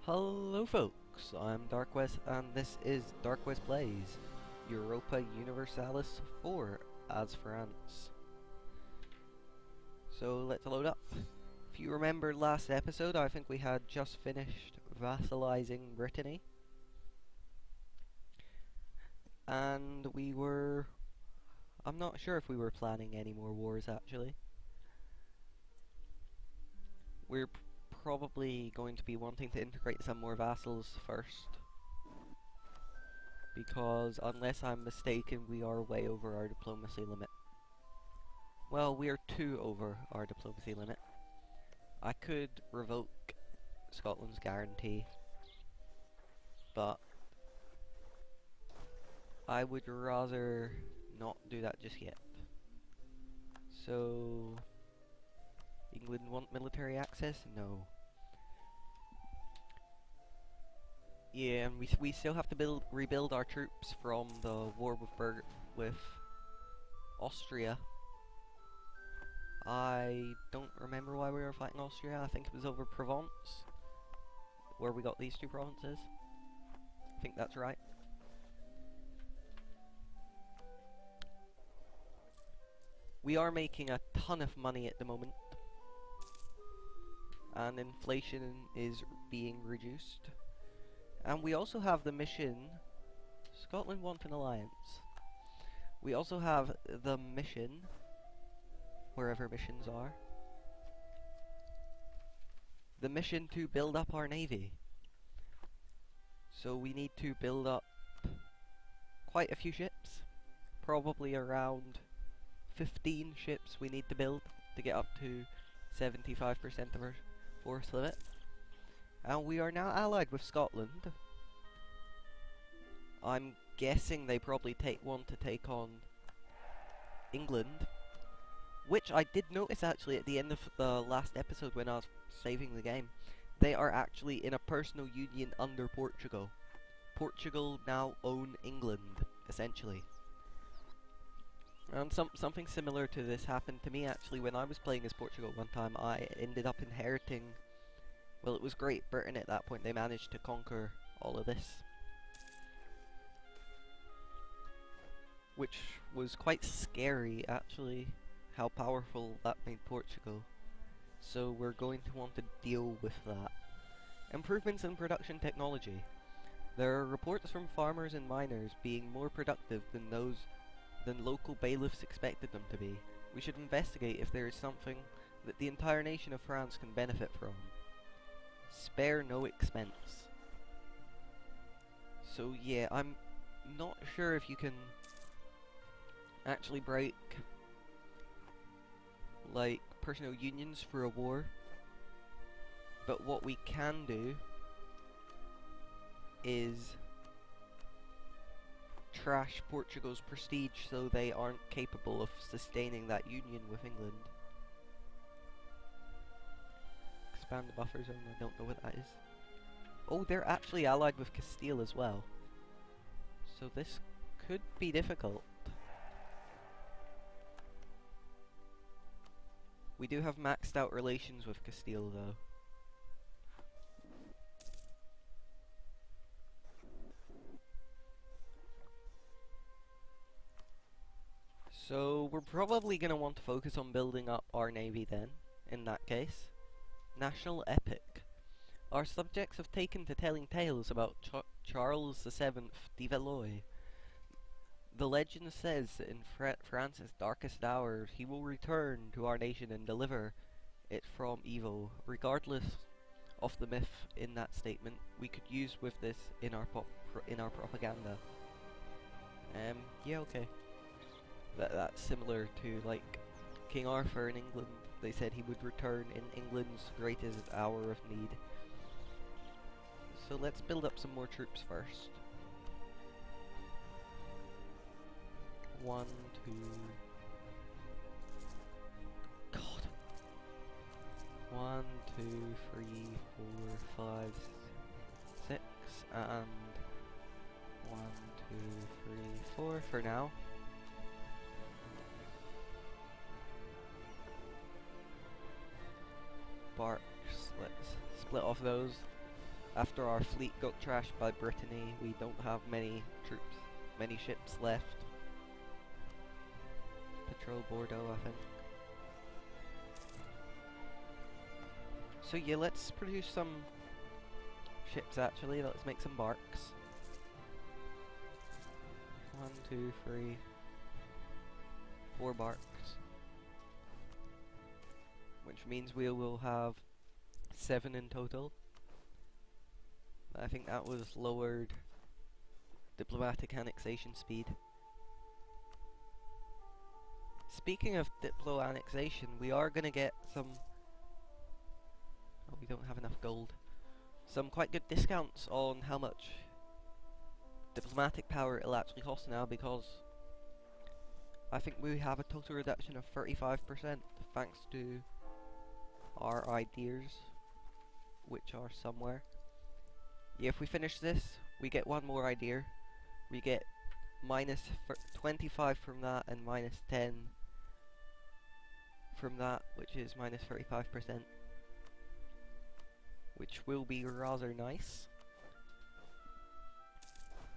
Hello folks, I'm Darkwest and this is Darkwest Plays Europa Universalis 4 as France. So let's load up. If you remember last episode, I think we had just finished vassalizing Brittany. And I'm not sure if we were planning any more wars actually. We're probably going to be wanting to integrate some more vassals first. Because, unless I'm mistaken, we are way over our diplomacy limit. Well, we are 2 over our diplomacy limit. I could revoke Scotland's guarantee, but I would rather not do that just yet. So, England want military access? No. Yeah, and we still have to rebuild our troops from the war with Austria. I don't remember why we were fighting Austria. I think it was over Provence, where we got these 2 provinces. I think that's right. We are making a ton of money at the moment, and inflation is being reduced. And we also have the mission, Scotland want an alliance. We also have the mission, wherever missions are, the mission to build up our navy. So we need to build up quite a few ships, probably around 15 ships we need to build to get up to 75% of our force limit. And we are now allied with Scotland. I'm guessing they probably want to take on England, which I did notice actually at the end of the last episode when I was saving the game. They are actually in a personal union under Portugal. Portugal now own England, essentially. And something similar to this happened to me actually when I was playing as Portugal one time. I ended up inheriting, well, it was Great Britain at that point. They managed to conquer all of this, which was quite scary actually, how powerful that made Portugal. So we're going to want to deal with that. Improvements in production technology. There are reports from farmers and miners being more productive than local bailiffs expected them to be. We should investigate if there is something that the entire nation of France can benefit from. Spare no expense. So yeah, I'm not sure if you can actually break like personal unions for a war, but what we can do is trash Portugal's prestige so they aren't capable of sustaining that union with England. Expand the buffer zone, I don't know what that is. Oh, they're actually allied with Castile as well, so this could be difficult. We do have maxed out relations with Castile though. So we're probably going to want to focus on building up our navy then, in that case. National Epic. Our subjects have taken to telling tales about Charles VII de Valois. The legend says that in France's darkest hour, he will return to our nation and deliver it from evil. Regardless of the myth in that statement, we could use with this in our propaganda. Yeah, okay. That's similar to like King Arthur in England. They said he would return in England's greatest hour of need. So let's build up some more troops first. 1, 2... God! 1, 2, 3, 4, 5, 6, and 1, 2, 3, 4 for now. Barks, let's split off those. After our fleet got trashed by Brittany, we don't have many troops, many ships left. Patrol Bordeaux, I think. So yeah, let's produce some ships actually. Let's make some barks. 1, 2, 3, 4 barks. Which means we will have 7 in total. I think that was lowered diplomatic annexation speed. Speaking of diplo annexation, we are gonna get some... Oh, we don't have enough gold. Some quite good discounts on how much diplomatic power it'll actually cost now, because I think we have a total reduction of 35% thanks to our ideas, which are somewhere. Yeah, if we finish this, we get one more idea. We get minus 25 from that and minus 10 from that, which is minus 35%. Which will be rather nice.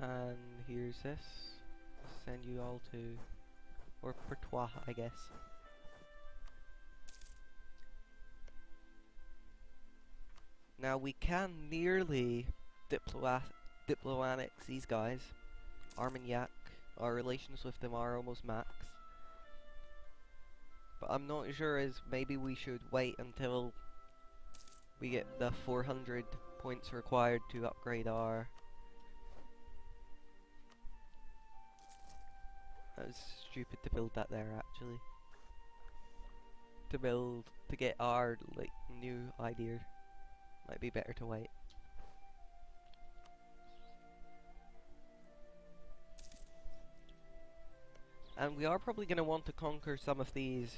And here's this. Send you all to... or Pertois, I guess. Now we can nearly diplo annex these guys. Armagnac, our relations with them are almost max. But I'm not sure as maybe we should wait until we get the 400 points required to upgrade our... That was stupid to build that there actually. To get our like new idea. Might be better to wait. And we are probably going to want to conquer some of these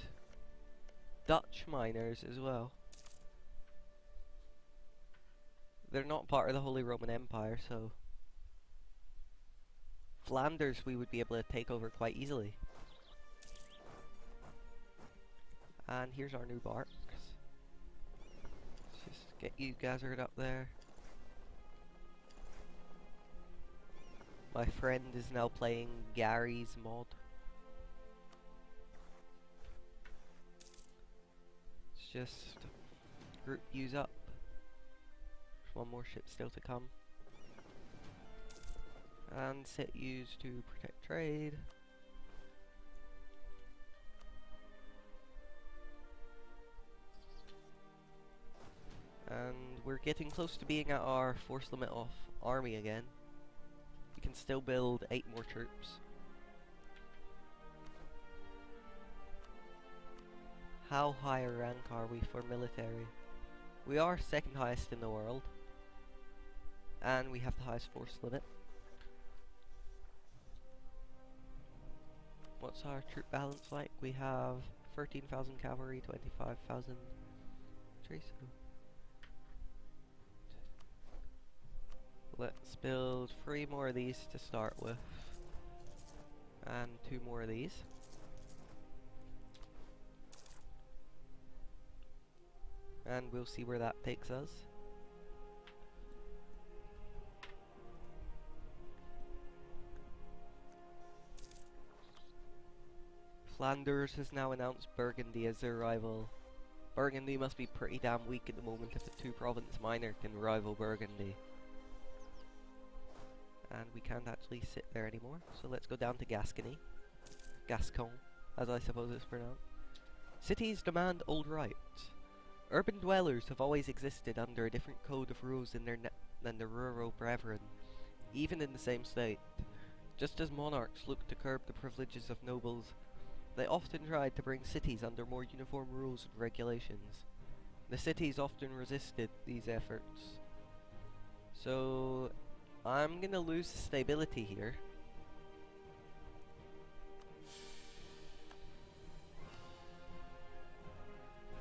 Dutch miners as well. They're not part of the Holy Roman Empire, so Flanders we would be able to take over quite easily. And here's our new barks. Let's just get you gathered up there. My friend is now playing Gary's mod. Let's just group yous up. There's one more ship still to come. And set yous to protect trade. And we're getting close to being at our force limit of army again. We can still build 8 more troops. How high a rank are we for military? We are second highest in the world. And we have the highest force limit. What's our troop balance like? We have 13,000 cavalry, 25,000 infantry, so... Let's build 3 more of these to start with. And 2 more of these. And we'll see where that takes us. Flanders has now announced Burgundy as their rival. Burgundy must be pretty damn weak at the moment if a 2-province minor can rival Burgundy. And we can't actually sit there anymore, so let's go down to Gascony. Gascon, as I suppose it's pronounced. Cities demand old rights. Urban dwellers have always existed under a different code of rules than the rural brethren, even in the same state. Just as monarchs look to curb the privileges of nobles, they often tried to bring cities under more uniform rules and regulations. The cities often resisted these efforts. So, I'm gonna lose stability here.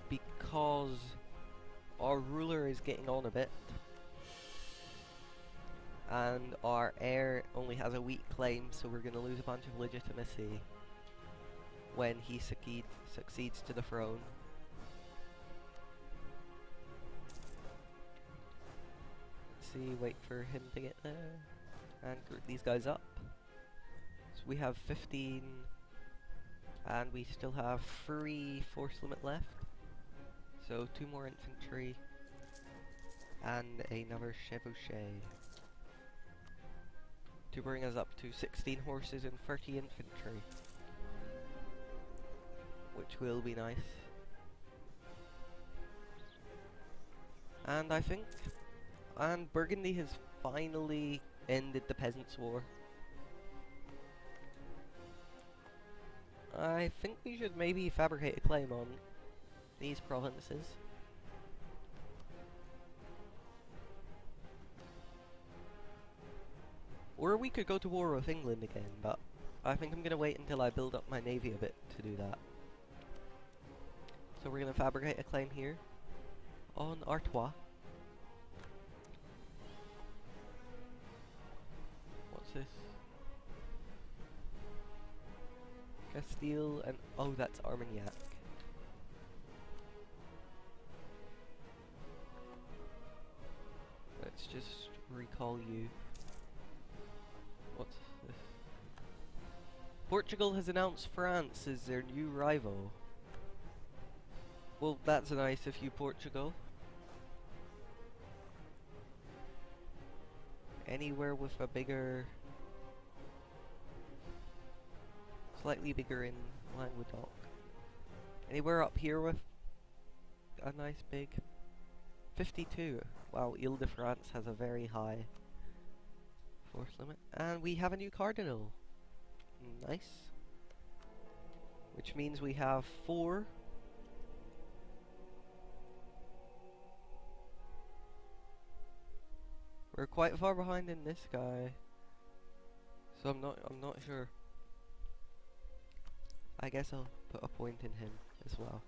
Because our ruler is getting on a bit. And our heir only has a weak claim, so we're gonna lose a bunch of legitimacy when he succeeds to the throne. see, wait for him to get there. And group these guys up. So we have 15, and we still have 3 force limit left. So 2 more infantry, and another chevauchee. To bring us up to 16 horses and 30 infantry. Which will be nice. And I think... And Burgundy has finally ended the Peasants' War. I think we should maybe fabricate a claim on these provinces. Or we could go to war with England again, but I think I'm gonna wait until I build up my navy a bit to do that. So we're gonna fabricate a claim here on Artois. What's this? Castile and... oh, that's Armagnac. Let's just recall you. What's this? Portugal has announced France as their new rival. Well, that's nice of you, Portugal. Anywhere with a bigger... slightly bigger in Languedoc. Anywhere up here with a nice big... 52. Wow, Ile-de-France has a very high force limit. And we have a new cardinal. Nice. Which means we have 4. We're quite far behind in this guy. So I'm not sure. I guess I'll put a point in him as well.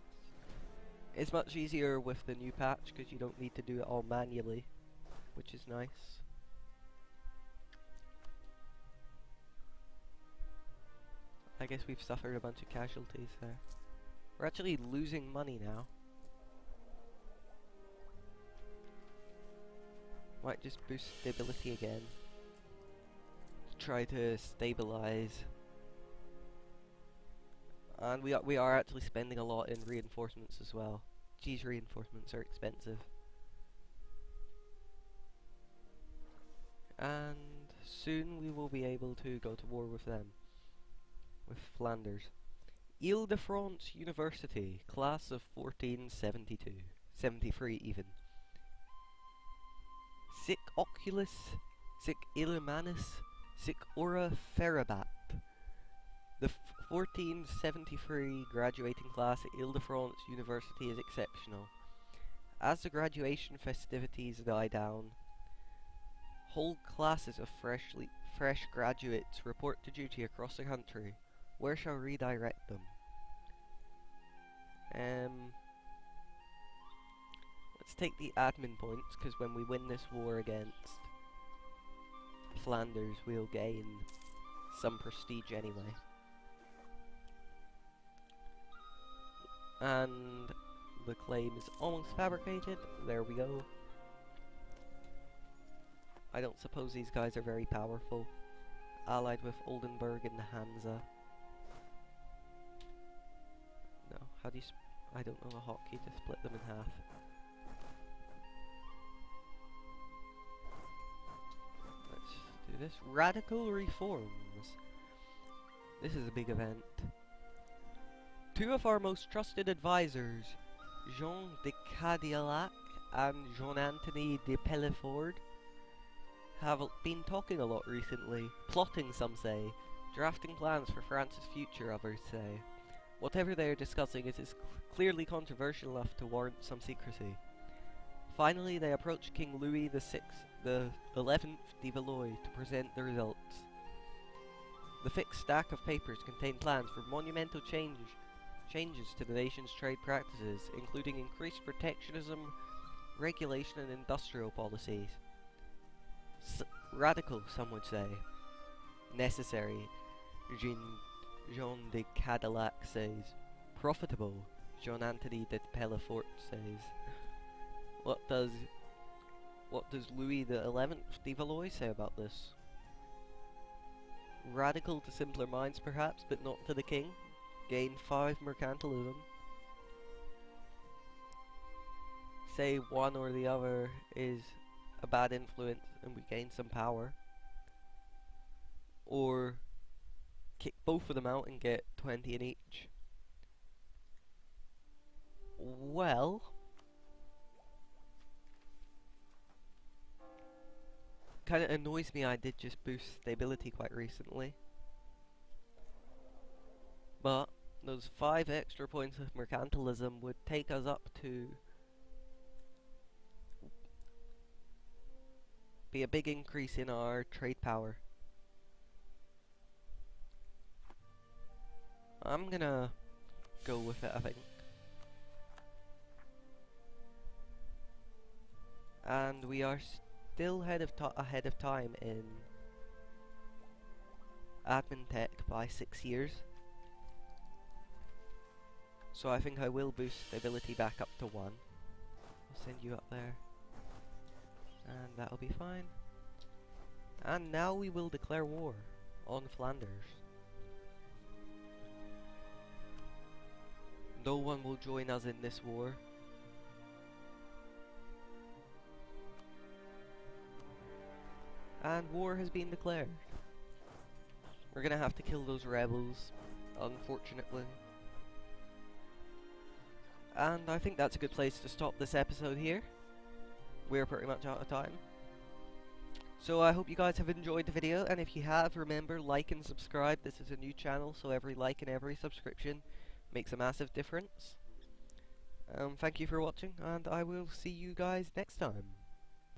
It's much easier with the new patch because you don't need to do it all manually, which is nice. I guess we've suffered a bunch of casualties there. We're actually losing money now. Might just boost stability again. Try to stabilize. And we are actually spending a lot in reinforcements as well. These reinforcements are expensive. And soon we will be able to go to war with them. With Flanders. Ile-de-France University, class of 1472. 73 even. Sic oculus, sic illumanus, sic ora ferabat. The 1473 graduating class at Ile-de-France University is exceptional. As the graduation festivities die down, whole classes of fresh graduates report to duty across the country. Where shall we redirect them? Let's take the admin points, because when we win this war against Flanders, we'll gain some prestige anyway. And the claim is almost fabricated. There we go. I don't suppose these guys are very powerful. Allied with Oldenburg and the Hansa. No, how do you... I don't know a hotkey to split them in half. Let's do this. Radical reforms. This is a big event. 2 of our most trusted advisors, Jean de Cadillac and Jean-Anthony de Pellefort, have been talking a lot recently, plotting some say, drafting plans for France's future others say. Whatever they are discussing, it is clearly controversial enough to warrant some secrecy. Finally, they approached King Louis the 11th de Valois to present the results. The fixed stack of papers contained plans for monumental changes to the nation's trade practices, including increased protectionism, regulation and industrial policies. Radical, some would say. Necessary, Jean de Cadillac says. Profitable, Jean-Anthony de Pellefort says. What does What does Louis the 11th de Valois say about this? Radical to simpler minds perhaps, but not to the king. Gain 5 mercantilism. Say one or the other is a bad influence and we gain some power. Or kick both of them out and get 20 in each. Well, kind of annoys me I did just boost stability quite recently. But those 5 extra points of mercantilism would take us up to be a big increase in our trade power. I'm gonna go with it, I think. And we are still ahead of time in admin tech by 6 years. So I think I will boost stability back up to 1. I'll send you up there. And that'll be fine. And now we will declare war on Flanders. No one will join us in this war. And war has been declared. We're gonna have to kill those rebels, unfortunately. And I think that's a good place to stop this episode here. We're pretty much out of time. So I hope you guys have enjoyed the video, and if you have, remember, like and subscribe. This is a new channel, so every like and every subscription makes a massive difference. Thank you for watching, and I will see you guys next time.